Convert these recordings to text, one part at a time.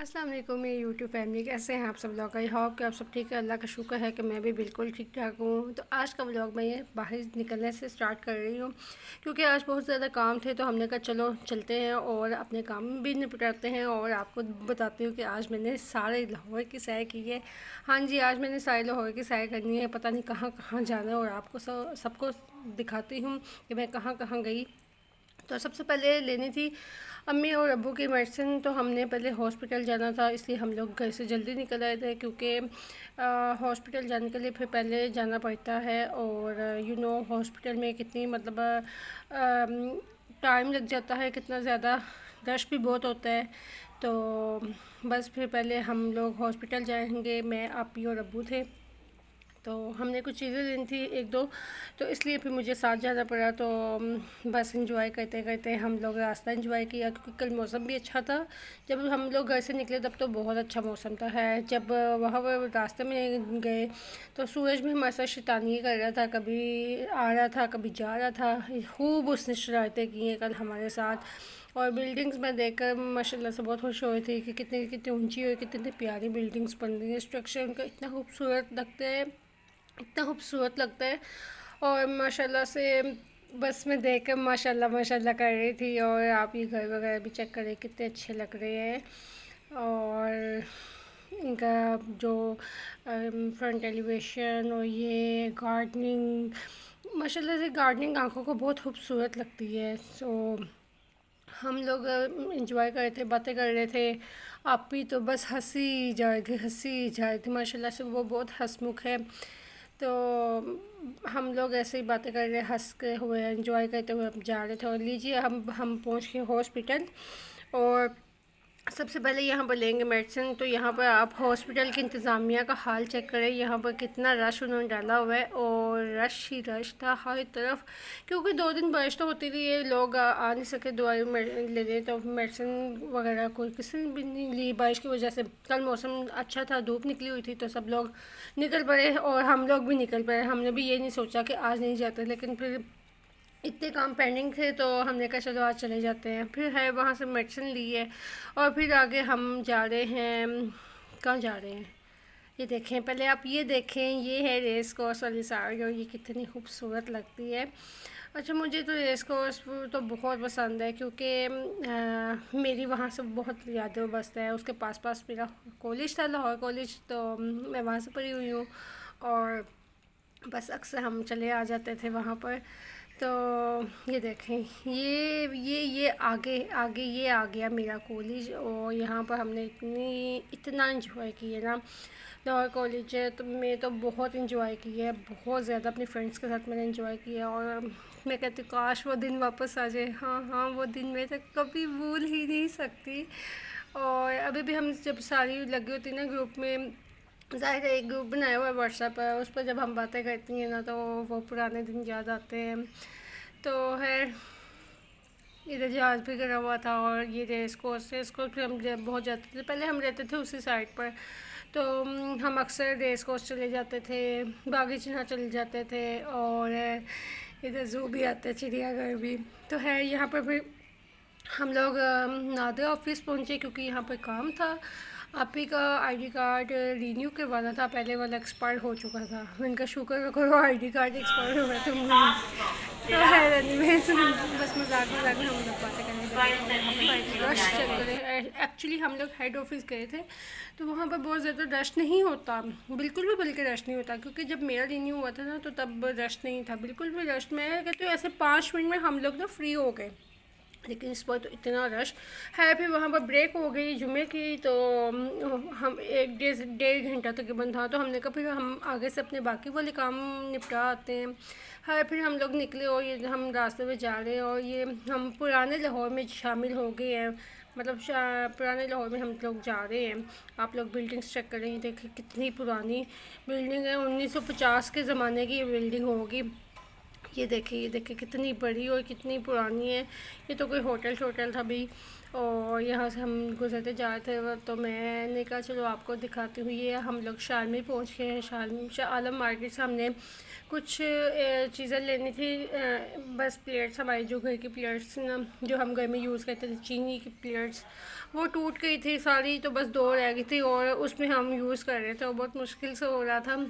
अस्सलाम वालेकुम मेरी यूट्यूब फैमिली, कैसे हैं आप सब लोग। आई होप कि आप सब ठीक है। अल्लाह का शुक्र है कि मैं भी बिल्कुल ठीक ठाक हूँ। तो आज का व्लॉग मैं ये बाहर निकलने से स्टार्ट कर रही हूँ क्योंकि आज बहुत ज़्यादा काम थे, तो हमने कहा चलो चलते हैं और अपने काम भी निपटाते हैं और आपको बताती हूँ कि आज मैंने सारे लाहौर की सैर की है। हाँ जी, आज मैंने सारे लाहौर की सैर करनी है, पता नहीं कहाँ कहाँ जाना है और आपको सबको दिखाती हूँ कि मैं कहाँ कहाँ गई। तो सबसे पहले लेनी थी अम्मी और अब्बू की मेडिसिन। तो हमने पहले हॉस्पिटल जाना था, इसलिए हम लोग घर से जल्दी निकल आए थे क्योंकि हॉस्पिटल जाने के लिए फिर पहले जाना पड़ता है। और हॉस्पिटल में कितनी मतलब टाइम लग जाता है, कितना ज़्यादा रश भी बहुत होता है। तो बस फिर पहले हम लोग हॉस्पिटल जाएंगे, मैं आपी और अब्बू थे। तो हमने कुछ चीज़ें लेनी थी एक दो, तो इसलिए फिर मुझे साथ जाना पड़ा। तो बस इंजॉय करते करते हम लोग रास्ता इंजॉय किया क्योंकि कल मौसम भी अच्छा था। जब हम लोग घर से निकले तब तो बहुत अच्छा मौसम था। है जब वहाँ पर रास्ते में गए तो सूरज भी हमारे साथ शैतानी कर रहा था, कभी आ रहा था कभी जा रहा था। खूब उसने शरारतें की हैं कल हमारे साथ। और बिल्डिंग्स में देखकर माशाल्लाह से बहुत खुश हो रही थी कि कितनी कितनी ऊंची और कितनी प्यारी बिल्डिंग्स बन रही है। स्ट्रक्चर उनका इतना खूबसूरत लगता है, इतना खूबसूरत लगता है। और माशाल्लाह से बस में देख कर माशाल्लाह माशाल्लाह कर रही थी। और आप ये घर वगैरह भी चेक करें कितने अच्छे लग रहे हैं। और इनका जो फ्रंट एलिवेशन और ये गार्डनिंग, माशाल्लाह से गार्डनिंग आंखों को बहुत खूबसूरत लगती है। सो हम लोग इंजॉय कर रहे थे, बातें कर रहे थे। आप भी तो बस हंसी जा रही थी, हंसी जा रही थी। माशाल्लाह से वो बहुत हंसमुख है। तो हम लोग ऐसे ही बातें कर रहे, हंस के हुए, एंजॉय करते हुए जा रहे थे। और लीजिए हम पहुंच गए हॉस्पिटल। और सबसे पहले यहाँ पर लेंगे मेडिसिन। तो यहाँ पर आप हॉस्पिटल की इंतज़ामिया का हाल चेक करें, यहाँ पर कितना रश उन्होंने डाला हुआ है और रश ही रश था हर तरफ। क्योंकि 2 दिन बारिश तो होती रही है, लोग आ नहीं सके दवाई लेने, तो मेडिसिन वगैरह कोई किसी ने भी नहीं ली बारिश की वजह से। कल मौसम अच्छा था, धूप निकली हुई थी, तो सब लोग निकल पड़े और हम लोग भी निकल पड़े। हमने भी ये नहीं सोचा कि आज नहीं जाते, लेकिन फिर इतने काम पेंडिंग थे तो हमने कहा चलो आज चले जाते हैं। फिर है वहाँ से मेडिसिन ली है और फिर आगे हम जा रहे हैं। कहाँ जा रहे हैं ये देखें, पहले आप ये देखें, ये है रेस कोर्स वाली साड़ी और ये कितनी खूबसूरत लगती है। अच्छा, मुझे तो रेस कोर्स तो बहुत पसंद है क्योंकि मेरी वहाँ से बहुत यादें बसता है। उसके पास पास मेरा कॉलेज था, लाहौर कॉलेज, तो मैं वहाँ से पढ़ी हुई हूँ। और बस अक्सर हम चले आ जाते थे वहाँ पर। तो ये देखें, ये आगे आगे ये आ गया मेरा कॉलेज। और यहाँ पर हमने इतना इंजॉय किया ना। लाहौर कॉलेज है तो मैं तो बहुत इंजॉय किया है, बहुत ज़्यादा अपने फ्रेंड्स के साथ मैंने इंजॉय किया। और मैं कहती हूँ काश वो दिन वापस आ जाए। हाँ हाँ, वो दिन मैं तो कभी भूल ही नहीं सकती। और अभी भी हम जब सारी लगी होती ना ग्रुप में, ज़ाहिर है एक ग्रुप बनाया हुआ है व्हाट्सएप पर, उस पर जब हम बातें करती हैं ना तो वो पुराने दिन याद आते हैं। तो है, इधर जहाज़ भी करा हुआ था और ये रेस कोर्स भी हम बहुत जाते थे। पहले हम रहते थे उसी साइड पर, तो हम अक्सर रेस कोर्स चले जाते थे, बागी चिन्हा चले जाते थे। और इधर ज़ू भी आता है, चिड़ियाघर भी तो है। यहाँ पर भी हम लोग नादरा ऑफिस पहुँचे क्योंकि यहाँ पर काम था। आप ही का आईडी कार्ड रीन्यू करवाना था, पहले वाला एक्सपायर हो चुका था। इनका शुक्र करो आईडी कार्ड एक्सपायर हुआ तो तो है बस मजाक मजाक में हम लोग बातें करने लगे। रश चल रहे, एक्चुअली हम लोग हेड ऑफिस गए थे तो वहाँ पर बहुत ज़्यादा रश नहीं होता, बिल्कुल भी, बल्कि रश नहीं होता। क्योंकि जब मेरा रिन्यू हुआ था ना तो तब रश नहीं था, बिल्कुल भी रश। मैं कहती हूँ ऐसे 5 मिनट में हम लोग ना फ्री हो गए, लेकिन इस बार तो इतना रश है। फिर वहाँ पर ब्रेक हो गई जुमे की, तो हम 1 डेढ़ घंटा तकरीबन था। तो हमने कहा फिर हम आगे से अपने बाकी वाले काम निपटा आते हैं। है फिर हम लोग निकले और ये हम रास्ते में जा रहे हैं और ये हम पुराने लाहौर में शामिल हो गए हैं। मतलब पुराने लाहौर में हम लोग जा रहे हैं। आप लोग बिल्डिंग्स चेक कर रहे हैं, देखिए कितनी पुरानी बिल्डिंग है, 1950 के ज़माने की ये बिल्डिंग होगी। ये देखिए कितनी बड़ी और कितनी पुरानी है। ये तो कोई होटल शोटल था भी। और यहाँ से हम गुजरते जा रहे थे तो मैंने कहा चलो आपको दिखाती हूँ। ये हम लोग शालमी पहुँच गए हैं। शाह आलम मार्केट से हमने कुछ चीज़ें लेनी थी। बस प्लेट्स, हमारी जो घर की प्लेट्स ना, जो हम घर में यूज़ करते थे चीनी की प्लेट्स, वो टूट गई थी सारी। तो बस दो रह गई थी और उसमें हम यूज़ कर रहे थे और बहुत मुश्किल से हो रहा था।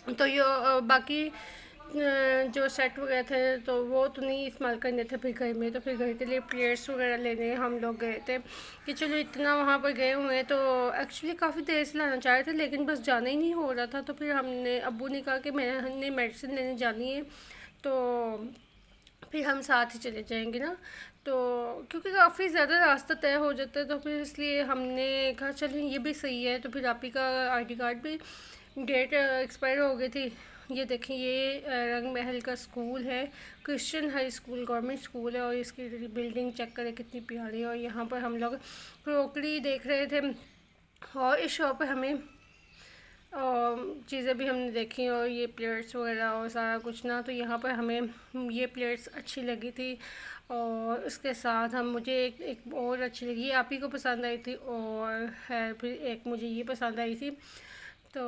तो ये बाकी जो सेट वगैरह थे तो वो तो नहीं इस्तेमाल करने थे फिर घर में। तो फिर घर के लिए प्लेट्स वगैरह लेने हम लोग गए थे कि चलो इतना वहाँ पर गए हुए हैं। तो एक्चुअली काफ़ी देर से लाना चाह रहे थे लेकिन बस जाना ही नहीं हो रहा था। तो फिर हमने अब्बू ने कहा कि मैंने मेडिसिन लेने जानी है तो फिर हम साथ ही चले जाएंगे ना। तो क्योंकि काफ़ी ज़्यादा रास्ता तय हो जाता है तो फिर इसलिए हमने कहा चलें ये भी सही है। तो फिर आप ही का आईडी कार्ड भी डेट एक्सपायर हो गई थी। ये देखें, ये रंग महल का स्कूल है, Christian high school, government school है। और इसकी बिल्डिंग चेक करें कितनी प्यारी है। और यहाँ पर हम लोग क्रोकरी देख रहे थे और इस शॉप पे हमें चीज़ें भी हमने देखी और ये प्लेट्स वगैरह और सारा कुछ ना। तो यहाँ पर हमें ये प्लेट्स अच्छी लगी थी और उसके साथ हम मुझे एक और अच्छी लगी, ये आप ही को पसंद आई थी। और है फिर एक मुझे ये पसंद आई थी। तो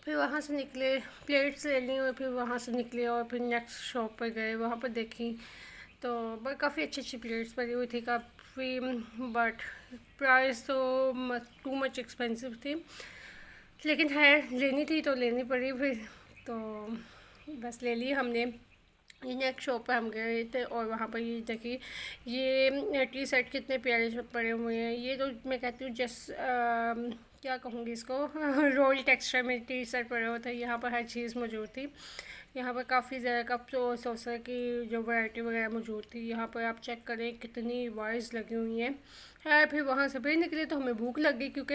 फिर वहाँ से निकले, प्लेट्स ले ली और फिर वहाँ से निकले और फिर नेक्स्ट शॉप पर गए, वहाँ पर देखी तो बट काफ़ी अच्छी अच्छी प्लेट्स पड़ी हुई थी काफ़ी। बट प्राइस तो टू मच एक्सपेंसिव थी लेकिन है लेनी थी तो लेनी पड़ी फिर। तो बस ले ली हमने। ये नेक्स्ट शॉप पर हम गए थे और वहाँ पर ये देखिए ये टी शर्ट कितने प्यारे पड़े हुए हैं। ये तो मैं कहती हूँ जस्ट क्या कहूँगी इसको रोल टेक्सचर में टी शर्ट पड़े हुए थे। यहाँ पर हर चीज़ मौजूद थी। यहाँ पर काफ़ी ज़्यादा कप तो सॉसर की जो वैरायटी वगैरह मौजूद थी। यहाँ पर आप चेक करें कितनी वाइज लगी हुई हैं। फिर वहाँ से फिर निकले तो हमें भूख लग गई क्योंकि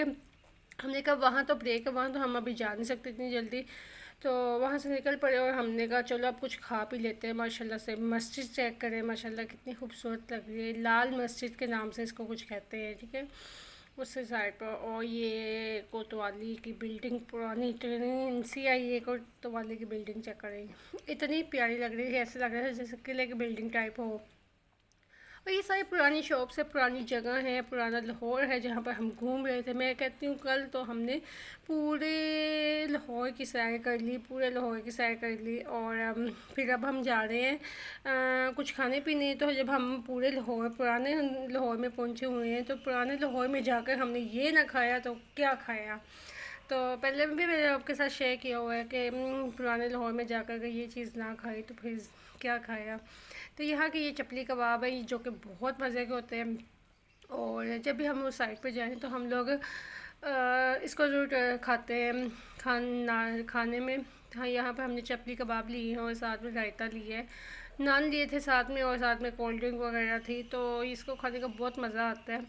हमने कहा वहाँ तो ब्रेक है, वहाँ तो हम अभी जा नहीं सकते इतनी जल्दी। तो वहाँ से निकल पड़े और हमने कहा चलो अब कुछ खा पी लेते हैं। माशाल्लाह से मस्जिद चेक करें, माशाल्लाह कितनी खूबसूरत लग रही है। लाल मस्जिद के नाम से इसको कुछ कहते हैं, ठीक है, उससे साइड पर। और ये कोतवाली की बिल्डिंग पुरानी ट्रेन सी आई है, कोतवाली की बिल्डिंग चेक करें, इतनी प्यारी लग रही है। ऐसे लग रहा है जैसे किले की बिल्डिंग टाइप हो। और ये सारी पुरानी शॉप्स है, पुरानी जगह है, पुराना लाहौर है जहाँ पर हम घूम रहे थे। मैं कहती हूँ कल तो हमने पूरे लाहौर की सैर कर ली, पूरे लाहौर की सैर कर ली। और फिर अब हम जा रहे हैं कुछ खाने पीने। तो जब हम पूरे लाहौर, पुराने लाहौर में पहुँचे हुए हैं तो पुराने लाहौर में जाकर हमने ये ना खाया तो क्या खाया। तो पहले भी मैंने आपके साथ शेयर किया हुआ है कि पुराने लाहौर में जाकर अगर ये चीज़ ना खाई तो फिर क्या खाया। तो यहाँ के ये चपली कबाब है जो कि बहुत मज़े के होते हैं। और जब भी हम उस साइड पर जाएं तो हम लोग इसको ज़रूर खाते हैं खाने में। हाँ, यहाँ पर हमने चपली कबाब लिए हैं और साथ में रायता लिया है, नान लिए थे साथ में और साथ में कोल्ड ड्रिंक वगैरह थी। तो इसको खाने का बहुत मज़ा आता है।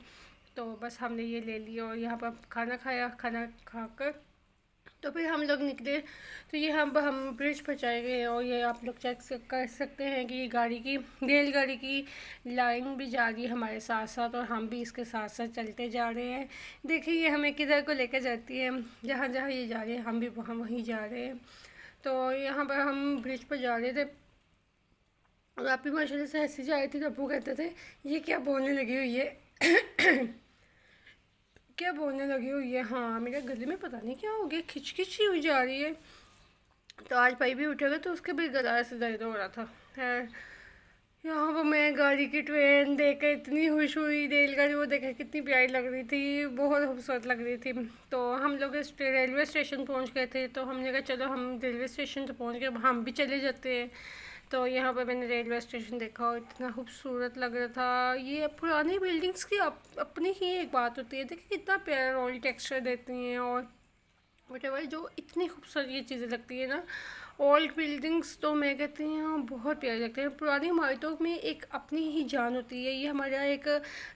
तो बस हमने ये ले लिया और यहाँ पर खाना खाया। खाना खाकर तो फिर हम लोग निकले। तो ये हम ब्रिज पर चढ़ गए और ये आप लोग चेक कर सकते हैं कि ये रेलगाड़ी की लाइन भी जा रही है हमारे साथ साथ और हम भी इसके साथ साथ चलते जा रहे हैं। देखिए ये हमें किधर को लेकर जाती है, जहाँ जहाँ ये जा रहे हैं हम भी वहाँ वहीं जा रहे हैं। तो यहाँ पर हम ब्रिज पर जा रहे थे और आप भी माशाल्लाह से हंसी जा रही थी। तो अब्बू कहते थे ये क्या बोलने लगी हुई है क्या बोलने लगी हुई है। हाँ, मेरे गले में पता नहीं क्या हो गया, खिचखिची हुई जा रही है। तो आज भाई भी उठेगा तो उसके भी गला ऐसे दर्द हो रहा था। खैर, यहाँ पर मैं गाड़ी की ट्रेन देख कर इतनी खुश हुई, रेलगाड़ी वो देखा कितनी प्यारी लग रही थी, बहुत खूबसूरत लग रही थी। तो हम लोग रेलवे स्टेशन पहुँच गए थे। तो हमने कहा चलो हम रेलवे स्टेशन तो पहुँच गए, हम भी चले जाते हैं। तो यहाँ पर मैंने रेलवे स्टेशन देखा और इतना खूबसूरत लग रहा था। ये पुरानी बिल्डिंग्स की अपनी ही एक बात होती है। देखिए कितना प्यारा रॉयल टेक्सचर देती हैं और वटेवर जो इतनी खूबसूरत ये चीज़ें लगती है ना। ओल्ड बिल्डिंग्स तो मैं कहती हूँ बहुत प्यारी लगती हैं। पुरानी इमारतों में एक अपनी ही जान होती है। ये हमारा एक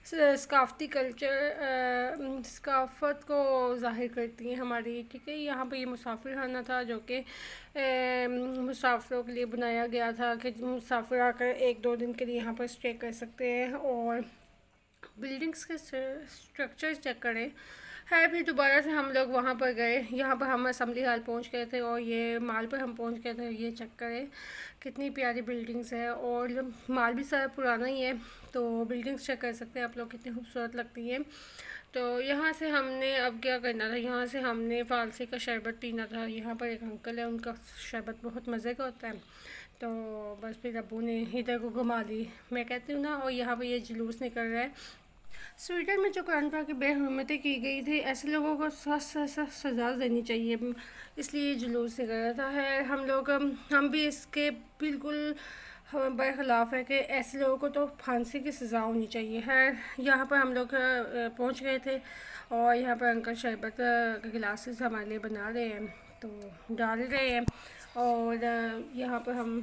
सकाफ़ती कल्चर, सकाफ़त को ज़ाहिर करती हैं हमारी, ठीक है। यहाँ पे ये मुसाफिर खाना था जो कि मुसाफिरों के लिए बनाया गया था कि मुसाफिर आकर एक दो दिन के लिए यहाँ पर स्टे कर सकते हैं। और बिल्डिंग्स के स्ट्रक्चर चेक करें है। फिर दोबारा से हम लोग वहाँ पर गए, यहाँ पर हम असम्बली हॉल पहुँच गए थे और ये माल पर हम पहुँच गए थे। ये चेक करें कितनी प्यारी बिल्डिंग्स है और माल भी सारा पुराना ही है, तो बिल्डिंग्स चेक कर सकते हैं आप लोग कितनी खूबसूरत लगती हैं। तो यहाँ से हमने अब क्या करना था, यहाँ से हमने फालसे का शरबत पीना था। यहाँ पर एक अंकल है, उनका शरबत बहुत मज़े का होता है। तो बस फिर अब्बू ने इधर को घुमा दी, मैं कहती हूँ ना। और यहाँ पर ये जुलूस निकल रहा है। स्वीडन में जो कुरान पाक की बेहरमती की गई थी, ऐसे लोगों को सख्त सज़ा देनी चाहिए, इसलिए जुलूस निकल रहा था। है हम भी इसके बिल्कुल बरखिलाफ़ है कि ऐसे लोगों को तो फांसी की सज़ा होनी चाहिए। है यहाँ पर हम लोग पहुँच गए थे और यहाँ पर अंकल शरबत के गिलासेस हमारे लिए बना रहे हैं, तो डाल रहे हैं। और यहाँ पर हम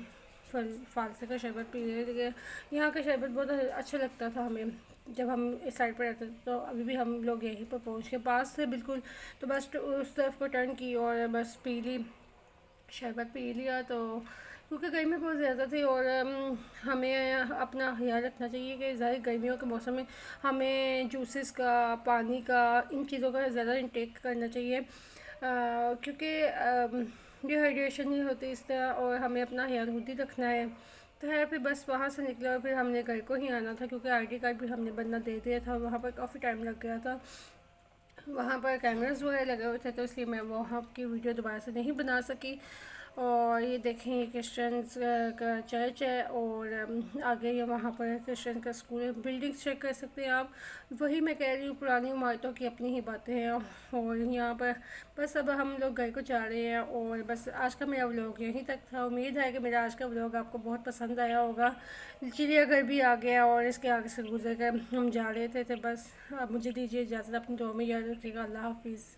फालसे का शरबत पी रहे थे। यहाँ का शरबत बहुत अच्छा लगता था हमें जब हम इस साइड पर रहते थे। तो अभी भी हम लोग यहीं पर पहुँच के पास से बिल्कुल, तो बस उस तरफ को टर्न की और बस पी ली, शरबत पी लिया। तो क्योंकि गर्मी बहुत ज़्यादा थी और हमें अपना ख्याल रखना चाहिए कि ज़्यादा गर्मियों के मौसम में हमें जूसेस का, पानी का, इन चीज़ों का ज़्यादा इंटेक करना चाहिए, क्योंकि डिहाइड्रेशन नहीं होती इस तरह, और हमें अपना ख्याल खुद ही रखना है। तो है फिर बस वहाँ से निकला और फिर हमने घर को ही आना था, क्योंकि आईडी कार्ड भी हमने बनना दे दिया था। वहाँ पर काफ़ी टाइम लग गया था, वहाँ पर कैमरास वगैरह लगे हुए थे, तो इसलिए मैं वहाँ की वीडियो दोबारा से नहीं बना सकी। और ये देखें, ये क्रिश्चियंस का चर्च है और आगे ये वहाँ पर क्रिश्चियन का स्कूल है। बिल्डिंग्स चेक कर सकते हैं आप। वही मैं कह रही हूँ, पुरानी इमारतों की अपनी ही बातें हैं। और यहाँ पर बस अब हम लोग घर को जा रहे हैं। और बस आज का मेरा व्लॉग यहीं तक था। उम्मीद है कि मेरा आज का व्लॉग आपको बहुत पसंद आया होगा। चिड़ियाघर भी आ गया और इसके आगे से गुजर कर हम जा रहे थे। तो बस अब मुझे दीजिए इजाज़त, अपनी दुआ में याद रखिएगा। अल्लाह हाफिज़।